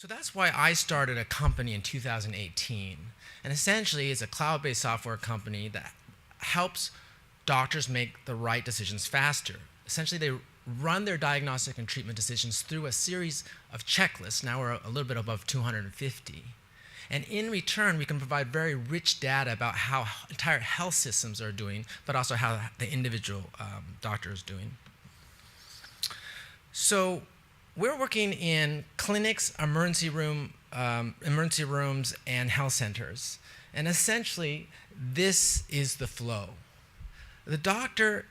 So that's why I started a company in 2018. And essentially, it's a cloud-based software company that helps doctors make the right decisions faster. Essentially, they run their diagnostic and treatment decisions through a series of checklists. Now we're a little bit above 250. And in return, we can provide very rich data about how entire health systems are doing, but also how the individual doctor is doing. So we're working in clinics, emergency rooms, and health centers. And essentially, this is the flow. The doctor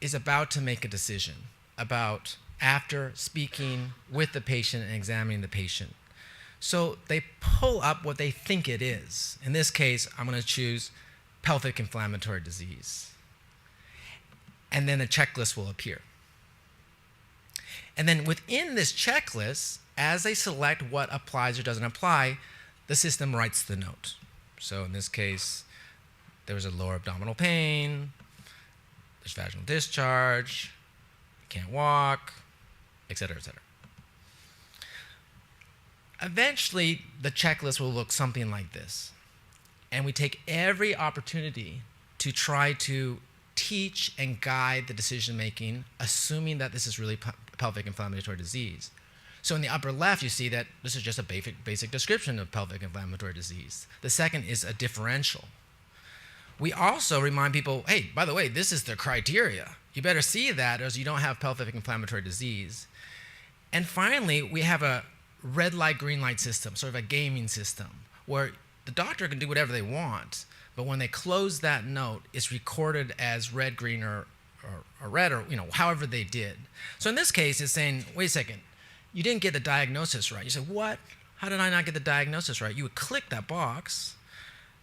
is about to make a decision about after speaking with the patient and examining the patient. So they pull up what they think it is. In this case, I'm going to choose pelvic inflammatory disease. And then a checklist will appear. And then within this checklist, as they select what applies or doesn't apply, the system writes the note. So in this case, there was a lower abdominal pain, there's vaginal discharge, you can't walk, et cetera, et cetera. Eventually, the checklist will look something like this. And we take every opportunity to try to teach and guide the decision-making, assuming that this is really pelvic inflammatory disease. So in the upper left, you see that this is just a basic description of pelvic inflammatory disease. The second is a differential. We also remind people, hey, by the way, this is the criteria. You better see that, or else you don't have pelvic inflammatory disease. And finally, we have a red light, green light system, sort of a gaming system, where the doctor can do whatever they want, but when they close that note, it's recorded as red, green, or red, or however they did. So in this case, it's saying, wait a second, you didn't get the diagnosis right. You say, what? How did I not get the diagnosis right? You would click that box,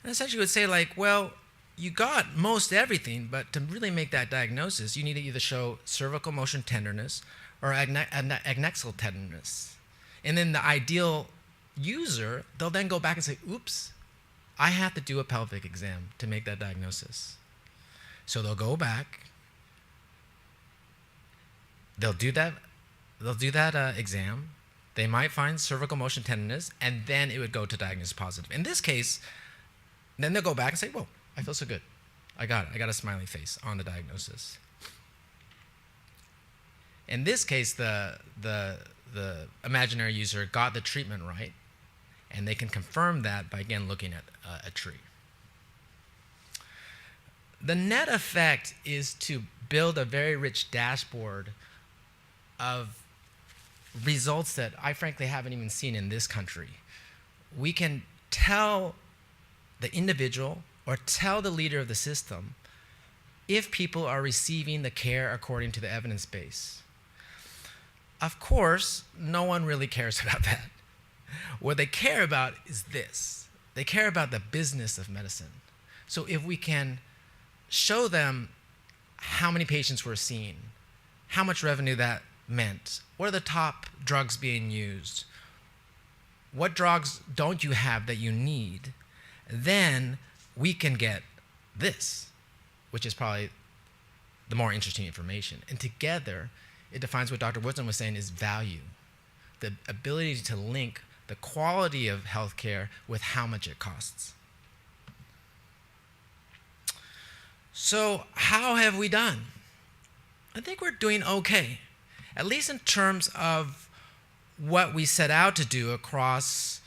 and essentially you would say like, well, you got most everything, but to really make that diagnosis, you need to either show cervical motion tenderness or adnexal tenderness. And then the ideal user, they'll then go back and say, oops, I have to do a pelvic exam to make that diagnosis. So they'll go back, they'll do that exam, they might find cervical motion tenderness, and then it would go to diagnosis positive. In this case, then they'll go back and say, whoa, I feel so good. I got it. I got a smiley face on the diagnosis. In this case, the imaginary user got the treatment right, and they can confirm that by, again, looking at a tree. The net effect is to build a very rich dashboard of results that I frankly haven't even seen in this country. We can tell the individual or tell the leader of the system if people are receiving the care according to the evidence base. Of course, no one really cares about that. What they care about is this. They care about the business of medicine. So if we can show them how many patients we're seeing, how much revenue that meant, what are the top drugs being used, what drugs don't you have that you need, then we can get this, which is probably the more interesting information. And together, it defines what Dr. Woodson was saying is value, the ability to link the quality of healthcare with how much it costs. So how have we done? I think we're doing okay, at least in terms of what we set out to do across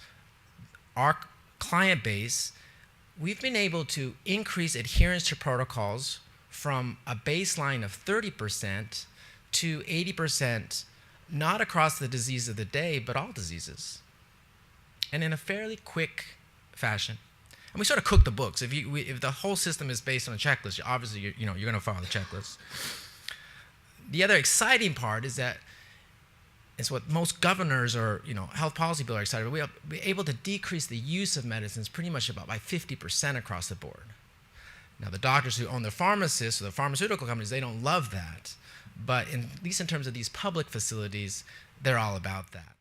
our client base. We've been able to increase adherence to protocols from a baseline of 30% to 80%, not across the disease of the day, but all diseases, and in a fairly quick fashion. And we sort of cook the books. If the whole system is based on a checklist, obviously you're going to follow the checklist. The other exciting part is that it's what most governors or health policy people are excited about. We're able to decrease the use of medicines pretty much about by 50% across the board. Now, the doctors who own the pharmacists or the pharmaceutical companies, they don't love that. But at least in terms of these public facilities, they're all about that.